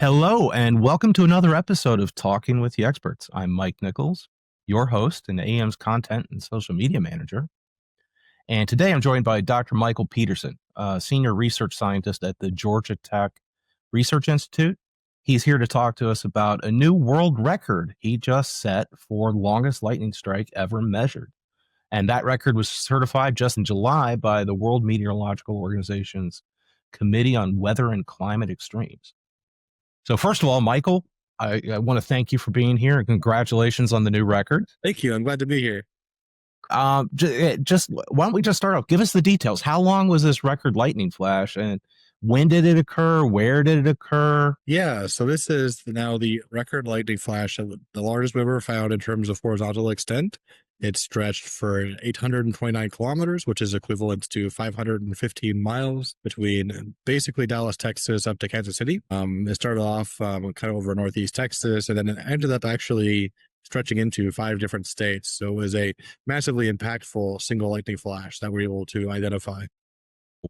Hello, and welcome to another episode of Talking with the Experts. I'm Mike Nichols, your host and AM's content and social media manager. And today I'm joined by Dr. Michael Peterson, a senior research scientist at the Georgia Tech Research Institute. He's here to talk to us about a new world record he just set for longest lightning strike ever measured. And that record was certified just in July by the World Meteorological Organization's Committee on Weather and Climate Extremes. So first of all, Michael, I want to thank you for being here and congratulations on the new record. Thank you. I'm glad to be here. Just why don't we just start off? Give us the details. How long was this record lightning flash, and when did it occur? Where did it occur? Yeah, so this is now the record lightning flash, the largest we've ever found in terms of horizontal extent. It stretched for 829 kilometers, which is equivalent to 515 miles between basically Dallas, Texas, up to Kansas City. It started off kind of over northeast Texas, and then it ended up actually stretching into 5 different states. So it was a massively impactful single lightning flash that we're able to identify.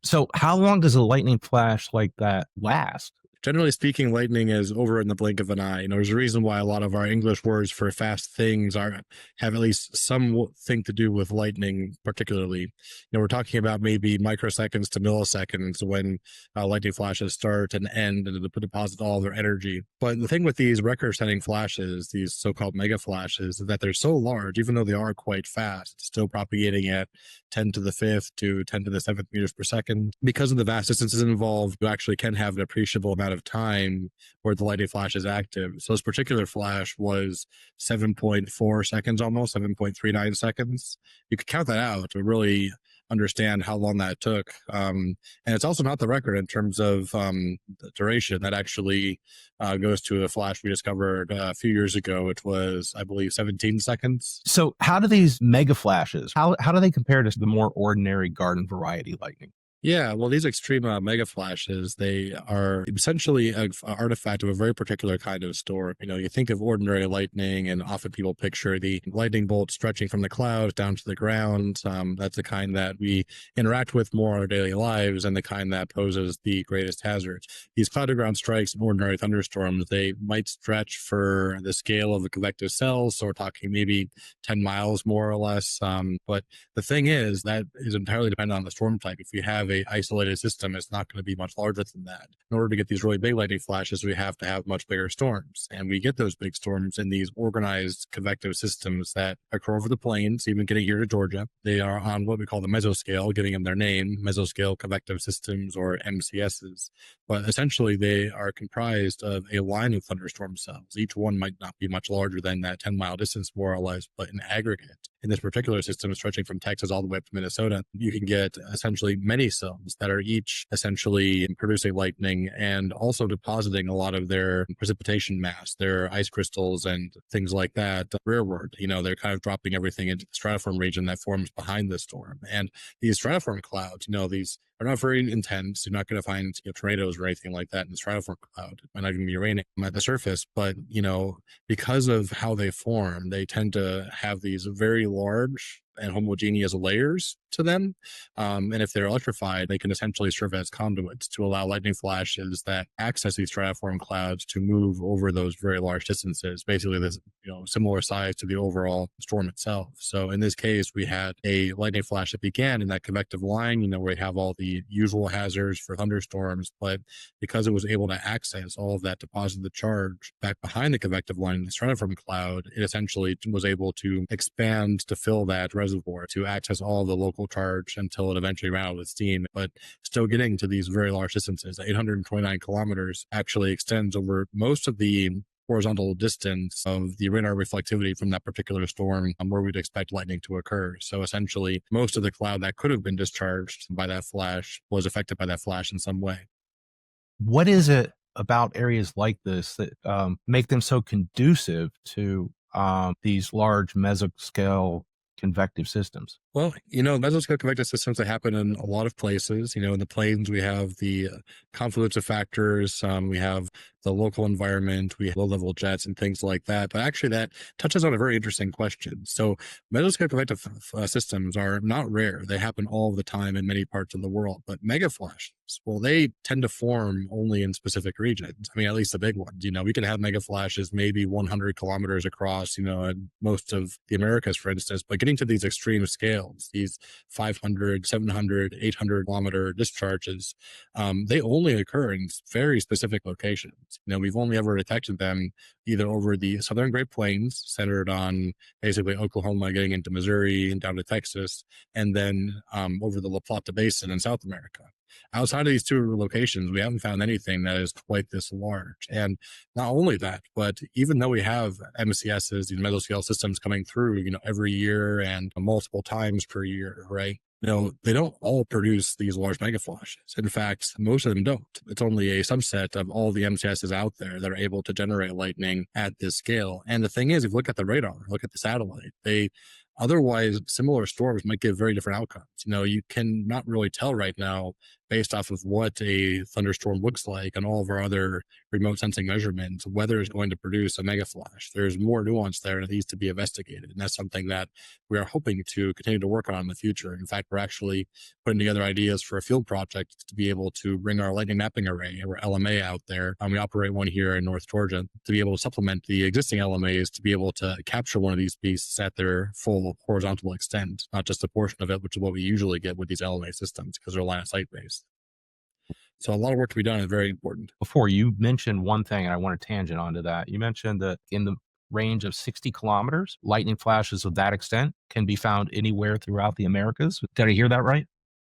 So how long does a lightning flash like that last? Generally speaking, lightning is over in the blink of an eye. There's a reason why a lot of our English words for fast things have at least something to do with lightning, particularly. We're talking about maybe microseconds to milliseconds when lightning flashes start and end and deposit all their energy. But the thing with these record-setting flashes, these so-called mega flashes, is that they're so large, even though they are quite fast, still propagating at 10 to the 5th to 10 to the 7th meters per second. Because of the vast distances involved, you actually can have an appreciable amount of time where the lightning flash is active. So this particular flash was 7.4 seconds, almost 7.39 seconds. You could count that out to really understand how long that took. And it's also not the record in terms of the duration. That actually goes to a flash we discovered a few years ago. It was, I believe, 17 seconds. So how do these mega flashes, how do they compare to the more ordinary garden variety lightning? Yeah, well, these extreme mega flashes, they are essentially an artifact of a very particular kind of storm. You think of ordinary lightning, and often people picture the lightning bolt stretching from the clouds down to the ground. That's the kind that we interact with more in our daily lives and the kind that poses the greatest hazards. These cloud-to-ground strikes and ordinary thunderstorms, they might stretch for the scale of the convective cells, so we're talking maybe 10 miles more or less. But the thing is, that is entirely dependent on the storm type. If you have a isolated system, it's not going to be much larger than that. In order to get these really big lightning flashes, we have to have much bigger storms, and we get those big storms in these organized convective systems that occur over the plains. Even getting here to Georgia, they are on what we call the mesoscale, giving them their name, mesoscale convective systems, or MCSs. But essentially, they are comprised of a line of thunderstorm cells. Each one might not be much larger than that 10-mile distance, more or less, but in aggregate, in this particular system stretching from Texas all the way up to Minnesota, you can get essentially many cells that are each essentially producing lightning and also depositing a lot of their precipitation mass, their ice crystals and things like that rearward. They're kind of dropping everything into the stratiform region that forms behind the storm. And these stratiform clouds, these are not very intense. You're not going to find tornadoes or anything like that in the stratiform cloud. It might not even be raining at the surface, but because of how they form, they tend to have these very large and homogeneous layers to them. And if they're electrified, they can essentially serve as conduits to allow lightning flashes that access these stratiform clouds to move over those very large distances, basically this, similar size to the overall storm itself. So in this case, we had a lightning flash that began in that convective line, where we have all the usual hazards for thunderstorms, but because it was able to access all of that deposited charge back behind the convective line in the stratiform cloud, it essentially was able to expand to fill that reservoir to access all of the local charge until it eventually ran out of steam. But still getting to these very large distances, 829 kilometers actually extends over most of the horizontal distance of the radar reflectivity from that particular storm where we'd expect lightning to occur. So essentially, most of the cloud that could have been discharged by that flash was affected by that flash in some way. What is it about areas like this that make them so conducive to these large mesoscale convective systems? Well, mesoscale convective systems that happen in a lot of places. In the plains, we have the confluence of factors. We have the local environment. We have low-level jets and things like that. But actually, that touches on a very interesting question. So, mesoscale convective systems are not rare. They happen all the time in many parts of the world. But mega flashes, well, they tend to form only in specific regions. I mean, at least the big ones. We can have mega flashes maybe 100 kilometers across, in most of the Americas, for instance. But getting to these extreme scales, these 500, 700, 800 kilometer discharges, they only occur in very specific locations. We've only ever detected them either over the southern Great Plains, centered on basically Oklahoma getting into Missouri and down to Texas, and then over the La Plata Basin in South America. Outside of these two locations, we haven't found anything that is quite this large. And not only that, but even though we have MCSs, these mesoscale systems coming through, every year and multiple times per year, right? They don't all produce these large mega flashes. In fact, most of them don't. It's only a subset of all the MCSs out there that are able to generate lightning at this scale. And the thing is, if you look at the radar, look at the satellite, otherwise similar storms might give very different outcomes. You can not really tell right now based off of what a thunderstorm looks like and all of our other remote sensing measurements, whether it's going to produce a mega flash. There's more nuance there that needs to be investigated. And that's something that we are hoping to continue to work on in the future. In fact, we're actually putting together ideas for a field project to be able to bring our lightning mapping array, or LMA, out there. We operate one here in North Georgia to be able to supplement the existing LMAs to be able to capture one of these beasts at their full horizontal extent, not just a portion of it, which is what we usually get with these LMA systems because they're line of sight based. So a lot of work to be done is very important. Before you mentioned one thing, and I want to tangent onto that. You mentioned that in the range of 60 kilometers, lightning flashes of that extent can be found anywhere throughout the Americas. Did I hear that right?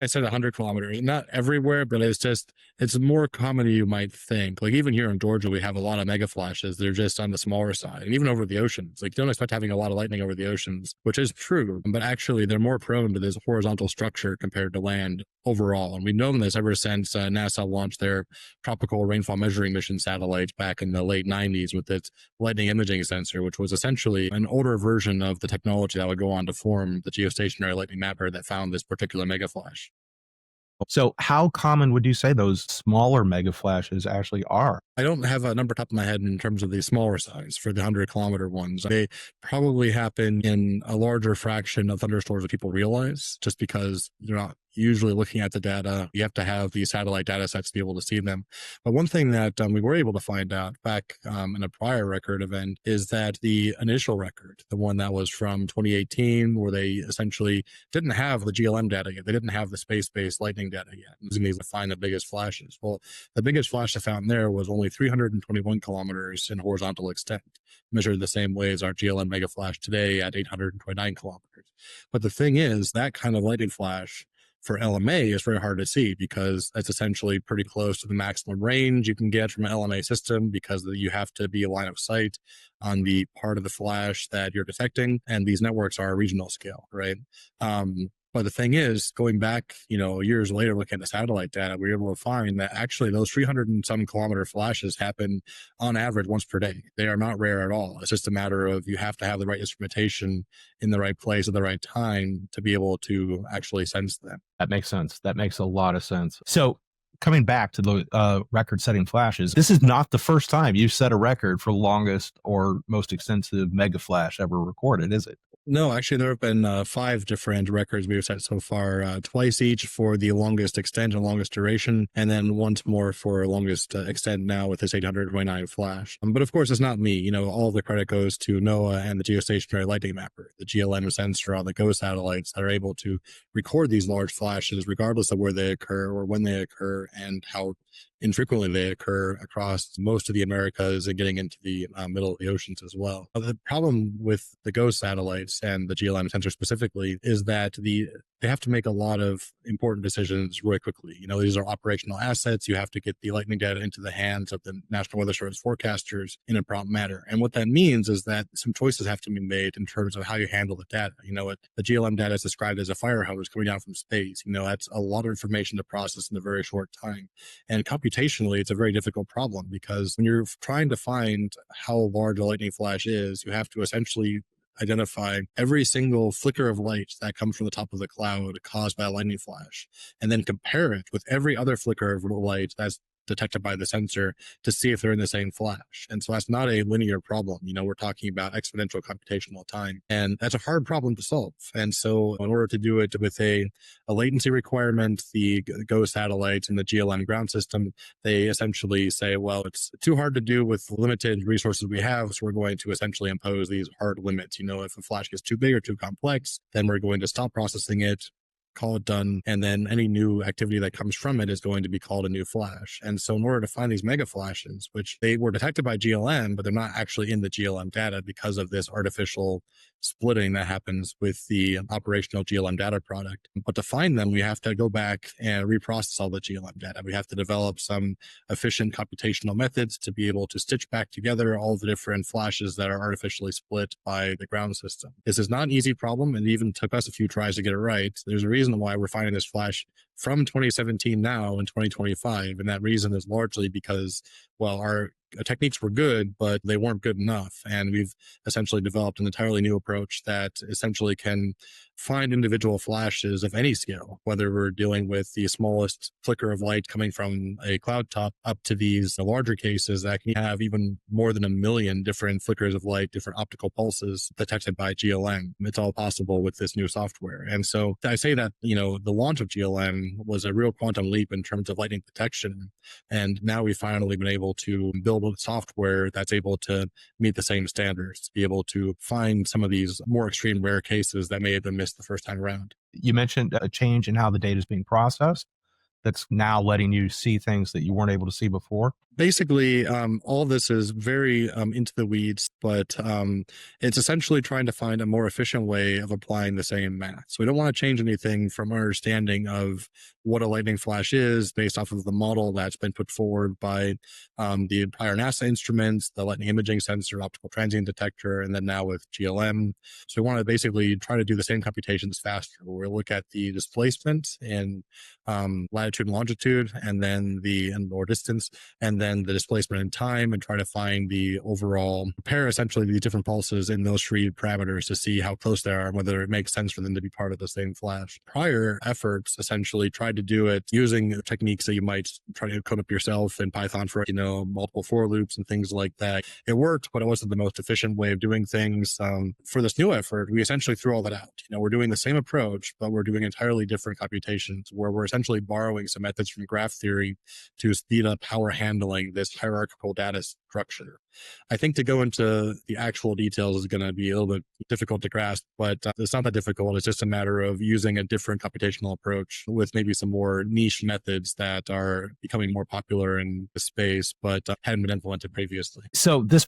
I said 100 kilometers, not everywhere, but it's more common than you might think. Like even here in Georgia, we have a lot of mega flashes. They're just on the smaller side. And even over the oceans, like you don't expect having a lot of lightning over the oceans, which is true, but actually they're more prone to this horizontal structure compared to land overall. And we've known this ever since NASA launched their tropical rainfall measuring mission satellite back in the late 90s with its lightning imaging sensor, which was essentially an older version of the technology that would go on to form the geostationary lightning mapper that found this particular mega flash. So, how common would you say those smaller mega flashes actually are? I don't have a number top of my head in terms of the smaller size for the 100 kilometer ones. They probably happen in a larger fraction of thunderstorms than people realize, just because you're not usually looking at the data. You have to have these satellite data sets to be able to see them. But one thing that we were able to find out back in a prior record event is that the initial record, the one that was from 2018, where they essentially didn't have the GLM data yet, they didn't have the space-based lightning data yet, using these to find the biggest flashes. Well, the biggest flash they found there was only 321 kilometers in horizontal extent, measured the same way as our GLM mega flash today at 829 kilometers. But the thing is, that kind of lightning flash for LMA is very hard to see because it's essentially pretty close to the maximum range you can get from an LMA system, because you have to be a line of sight on the part of the flash that you're detecting. And these networks are regional scale, right? But the thing is, going back, years later, looking at the satellite data, we were able to find that actually those 300 and some kilometer flashes happen on average once per day. They are not rare at all. It's just a matter of you have to have the right instrumentation in the right place at the right time to be able to actually sense them. That makes sense. That makes a lot of sense. So, coming back to the record setting flashes, this is not the first time you've set a record for longest or most extensive mega flash ever recorded, is it? No, actually, there have been 5 different records we've set so far, twice each for the longest extent and longest duration, and then once more for longest extent now with this 829 flash. But of course, it's not me. All the credit goes to NOAA and the geostationary lightning mapper, the GLM sensor on the GO satellites that are able to record these large flashes regardless of where they occur or when they occur and how infrequently they occur across most of the Americas and getting into the middle of the oceans as well. The problem with the GO satellites and the GLM sensor specifically is that they have to make a lot of important decisions really quickly. These are operational assets. You have to get the lightning data into the hands of the National Weather Service forecasters in a prompt manner. And what that means is that some choices have to be made in terms of how you handle the data. The GLM data is described as a fire hose coming down from space. That's a lot of information to process in a very short time. And computationally, it's a very difficult problem because when you're trying to find how large a lightning flash is, you have to essentially identify every single flicker of light that comes from the top of the cloud caused by a lightning flash, and then compare it with every other flicker of light that's detected by the sensor to see if they're in the same flash. And so that's not a linear problem. We're talking about exponential computational time, and that's a hard problem to solve. And so in order to do it with a latency requirement, the GO satellites and the GLM ground system, they essentially say, well, it's too hard to do with limited resources we have, so we're going to essentially impose these hard limits. If a flash gets too big or too complex, then we're going to stop processing it, call it done, and then any new activity that comes from it is going to be called a new flash. And so in order to find these mega flashes, which they were detected by GLM, but they're not actually in the GLM data because of this artificial splitting that happens with the operational GLM data product. But to find them, we have to go back and reprocess all the GLM data. We have to develop some efficient computational methods to be able to stitch back together all the different flashes that are artificially split by the ground system. This is not an easy problem, and it even took us a few tries to get it right. There's a reason why we're finding this flash from 2017 now in 2025, and that reason is largely because, well, our techniques were good, but they weren't good enough. And we've essentially developed an entirely new approach that essentially can find individual flashes of any scale, whether we're dealing with the smallest flicker of light coming from a cloud top up to these larger cases that can have even more than 1 million different flickers of light, different optical pulses detected by GLM. It's all possible with this new software. And so I say that, the launch of GLM was a real quantum leap in terms of lightning detection. And now we've finally been able to build software that's able to meet the same standards, to be able to find some of these more extreme rare cases that may have been missed the first time around. You mentioned a change in how the data is being processed that's now letting you see things that you weren't able to see before. Basically, all this is very into the weeds, but it's essentially trying to find a more efficient way of applying the same math. So we don't want to change anything from our understanding of what a lightning flash is based off of the model that's been put forward by the prior NASA instruments, the lightning imaging sensor, optical transient detector, and then now with GLM. So we want to basically try to do the same computations faster, where we look at the displacement in latitude and longitude, and then or distance, and then the displacement in time, and try to find the overall, compare essentially these different pulses in those three parameters to see how close they are and whether it makes sense for them to be part of the same flash. Prior efforts essentially tried to do it using techniques that you might try to code up yourself in Python for, multiple for loops and things like that. It worked, but it wasn't the most efficient way of doing things. For this new effort, we essentially threw all that out. We're doing the same approach, but we're doing entirely different computations, where we're essentially borrowing some methods from graph theory to speed up how we're handling this hierarchical data structure. I think to go into the actual details is going to be a little bit difficult to grasp, but it's not that difficult. It's just a matter of using a different computational approach with maybe some more niche methods that are becoming more popular in the space, but hadn't been implemented previously. So this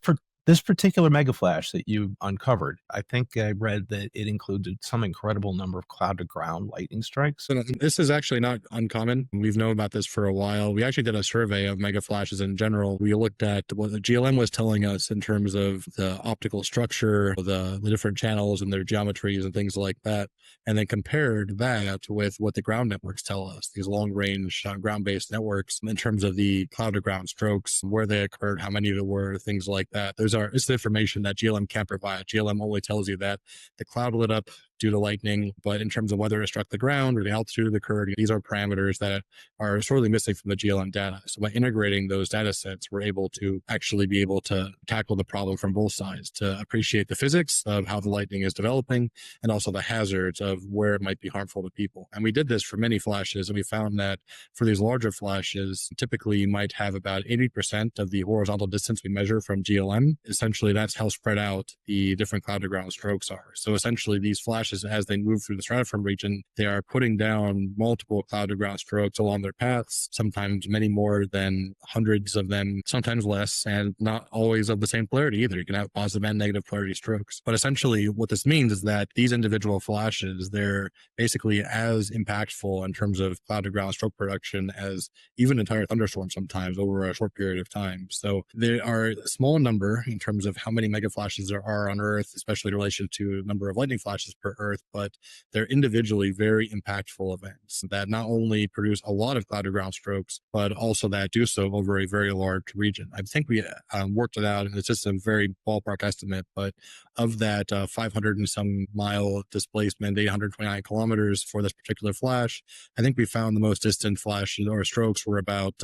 particular mega flash that you uncovered, I think I read that it included some incredible number of cloud to ground lightning strikes. So this is actually not uncommon. We've known about this for a while. We actually did a survey of mega flashes in general. We looked at what the GLM was telling us in terms of the optical structure, the different channels and their geometries and things like that, and then compared that with what the ground networks tell us, these long range ground-based networks, in terms of the cloud to ground strokes, where they occurred, how many there were, things like that. It's the information that GLM can't provide. GLM only tells you that the cloud lit up due to lightning, but in terms of whether it struck the ground or the altitude of the occurred, these are parameters that are sorely missing from the GLM data. So by integrating those data sets, we're able to actually be able to tackle the problem from both sides, to appreciate the physics of how the lightning is developing and also the hazards of where it might be harmful to people. And we did this for many flashes, and we found that for these larger flashes, typically you might have about 80% of the horizontal distance we measure from GLM. Essentially, that's how spread out the different cloud to ground strokes are. So essentially, these flashes, as they move through the stratiform region, they are putting down multiple cloud to ground strokes along their paths, sometimes many more than hundreds of them, sometimes less, and not always of the same polarity either. You can have positive and negative polarity strokes. But essentially, what this means is that these individual flashes, they're basically as impactful in terms of cloud to ground stroke production as even entire thunderstorms sometimes over a short period of time. So there are a small number in terms of how many mega flashes there are on Earth, especially in relation to the number of lightning flashes per Earth, but they're individually very impactful events that not only produce a lot of cloud to ground strokes, but also that do so over a very large region. I think we worked it out, and it's just a very ballpark estimate, but of that 500 and some mile displacement, 829 kilometers for this particular flash, I think we found the most distant flashes or strokes were about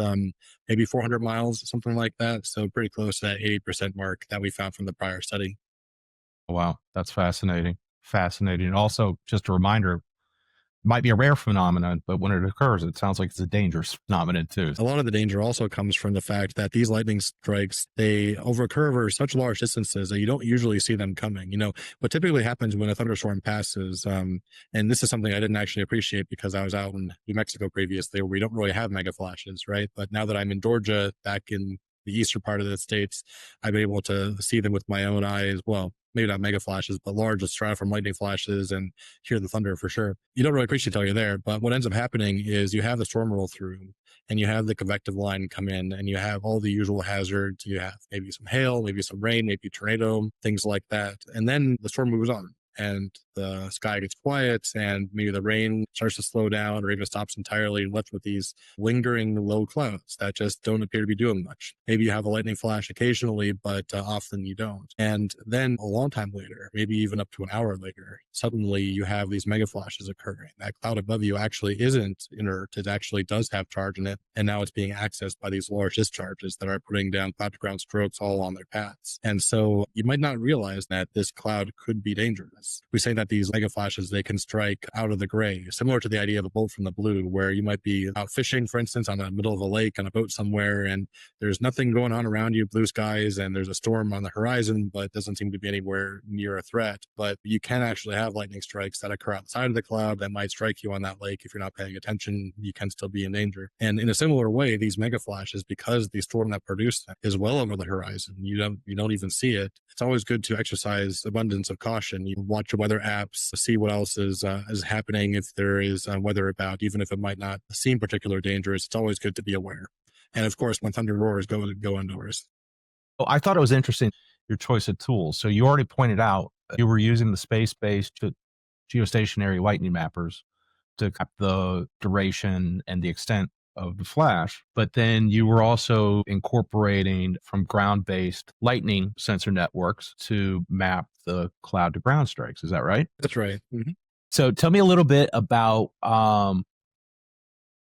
maybe 400 miles, something like that. So pretty close to that 80% mark that we found from the prior study. Wow, that's fascinating. Fascinating. And also, just a reminder, might be a rare phenomenon, but when it occurs, it sounds like it's a dangerous phenomenon too. A lot of the danger also comes from the fact that these lightning strikes, they occur over such large distances that you don't usually see them coming. What typically happens when a thunderstorm passes, and this is something I didn't actually appreciate because I was out in New Mexico previously where we don't really have mega flashes, right? But now that I'm in Georgia, back in the eastern part of the states, I've been able to see them with my own eyes. Well, maybe not mega flashes, but large stratiform lightning flashes and hear the thunder for sure. You don't really appreciate till you're there, but what ends up happening is you have the storm roll through and you have the convective line come in and you have all the usual hazards. You have maybe some hail, maybe some rain, maybe tornado, things like that. And then the storm moves on and the sky gets quiet and maybe the rain starts to slow down or even stops entirely and left with these lingering low clouds that just don't appear to be doing much. Maybe you have a lightning flash occasionally, but often you don't. And then a long time later, maybe even up to an hour later, suddenly you have these mega flashes occurring. That cloud above you actually isn't inert. It actually does have charge in it. And now it's being accessed by these large discharges that are putting down cloud to ground strokes all on their paths. And so you might not realize that this cloud could be dangerous. We say that these mega flashes, they can strike out of the gray, similar to the idea of a bolt from the blue, where you might be out fishing, for instance, on the middle of a lake on a boat somewhere, and there's nothing going on around you, blue skies, and there's a storm on the horizon, but it doesn't seem to be anywhere near a threat. But you can actually have lightning strikes that occur outside of the cloud that might strike you on that lake. If you're not paying attention, you can still be in danger. And in a similar way, these mega flashes, because the storm that produced them is well over the horizon, you don't even see it. It's always good to exercise abundance of caution. You watch your weather apps, see what else is happening. If there is weather about, even if it might not seem particularly dangerous, it's always good to be aware. And of course, when thunder roars, go indoors. Well, I thought it was interesting your choice of tools. So you already pointed out you were using the space-based geostationary lightning mappers to cap the duration and the extent of the flash, but then you were also incorporating from ground-based lightning sensor networks to map the cloud to ground strikes. Is that right? That's right. Mhm. So tell me a little bit about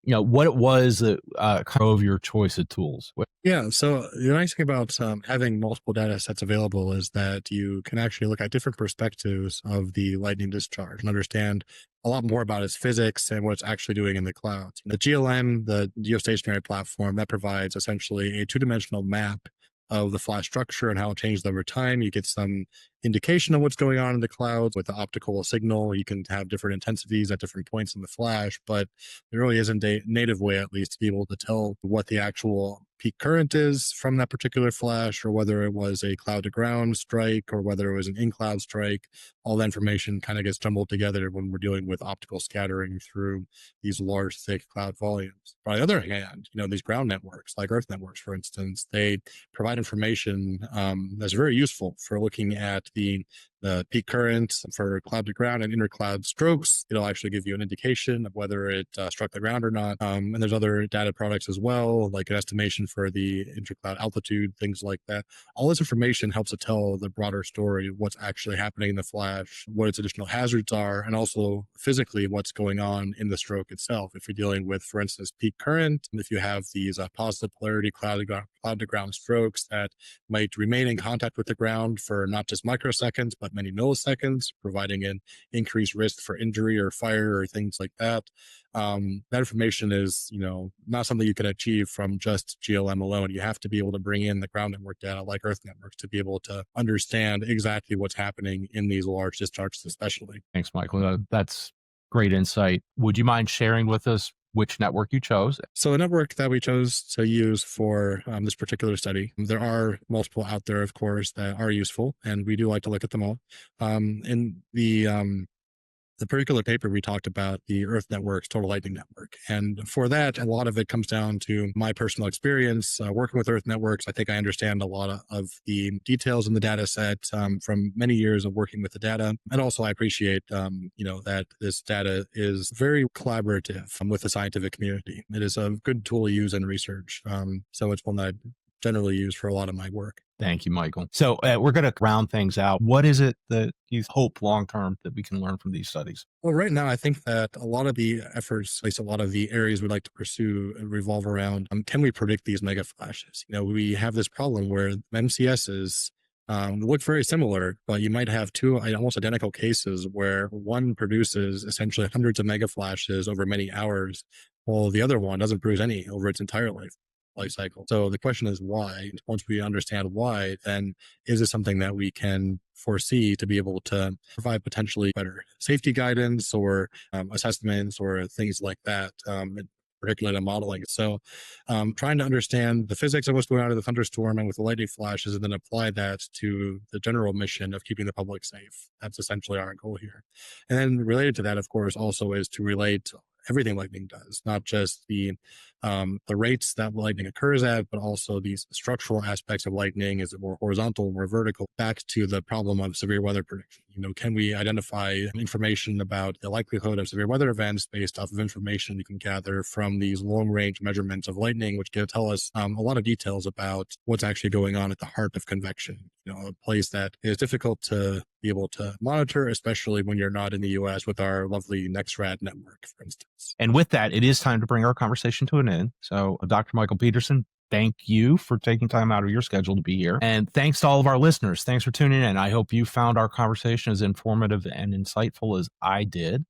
what it was that drove your choice of tools. Yeah. So the nice thing about having multiple data sets available is that you can actually look at different perspectives of the lightning discharge and understand a lot more about its physics and what it's actually doing in the clouds. The GLM, the geostationary platform, that provides essentially a two-dimensional map of the flash structure and how it changed over time. You get some indication of what's going on in the clouds with the optical signal. You can have different intensities at different points in the flash, but there really isn't a native way, at least, to be able to tell what the actual peak current is from that particular flash, or whether it was a cloud to ground strike, or whether it was an in cloud strike. All that information kind of gets jumbled together when we're dealing with optical scattering through these large, thick cloud volumes. But on the other hand, these ground networks, like Earth networks, for instance, they provide information that's very useful for looking at the peak current for cloud to ground and intercloud strokes. It'll actually give you an indication of whether it struck the ground or not. And there's other data products as well, like an estimation for the intercloud altitude, things like that. All this information helps to tell the broader story of what's actually happening in the flash, what its additional hazards are, and also physically what's going on in the stroke itself. If you're dealing with, for instance, peak current, if you have these positive polarity cloud to ground strokes that might remain in contact with the ground for not just microseconds, but many milliseconds, providing an increased risk for injury or fire or things like that. That information is, not something you can achieve from just GLM alone. You have to be able to bring in the ground network data like Earth networks to be able to understand exactly what's happening in these large discharges, especially. Thanks, Michael. That's great insight. Would you mind sharing with us which network you chose? So the network that we chose to use for this particular study, there are multiple out there, of course, that are useful, and we do like to look at them all. In the the particular paper we talked about, the Earth Network's total lightning network. And for that, a lot of it comes down to my personal experience working with Earth networks. I think I understand a lot of the details in the data set from many years of working with the data. And also I appreciate, that this data is very collaborative with the scientific community. It is a good tool to use in research. So it's one that I generally use for a lot of my work. Thank you, Michael. So we're going to round things out. What is it that you hope long term that we can learn from these studies? Well, right now, I think that a lot of the efforts, at least a lot of the areas we'd like to pursue, revolve around can we predict these mega flashes? We have this problem where MCSs look very similar, but you might have two almost identical cases where one produces essentially hundreds of mega flashes over many hours, while the other one doesn't produce any over its entire life cycle. So the question is why. Once we understand why, then is this something that we can foresee to be able to provide potentially better safety guidance or assessments or things like that, particularly in modeling. So trying to understand the physics of what's going on in the thunderstorm and with the lightning flashes, and then apply that to the general mission of keeping the public safe. That's essentially our goal here. And then related to that, of course, also is to relate everything lightning does, not just the rates that lightning occurs at, but also these structural aspects of lightning. Is it more horizontal, more vertical? Back to the problem of severe weather prediction. Can we identify information about the likelihood of severe weather events based off of information we can gather from these long range measurements of lightning, which can tell us a lot of details about what's actually going on at the heart of convection, a place that is difficult to be able to monitor, especially when you're not in the US with our lovely NextRad network, for instance. And with that, it is time to bring our conversation to an end. So, Dr. Michael Peterson, thank you for taking time out of your schedule to be here. And thanks to all of our listeners. Thanks for tuning in. I hope you found our conversation as informative and insightful as I did.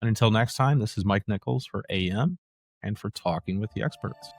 And until next time, this is Mike Nichols for AM and for Talking with the Experts.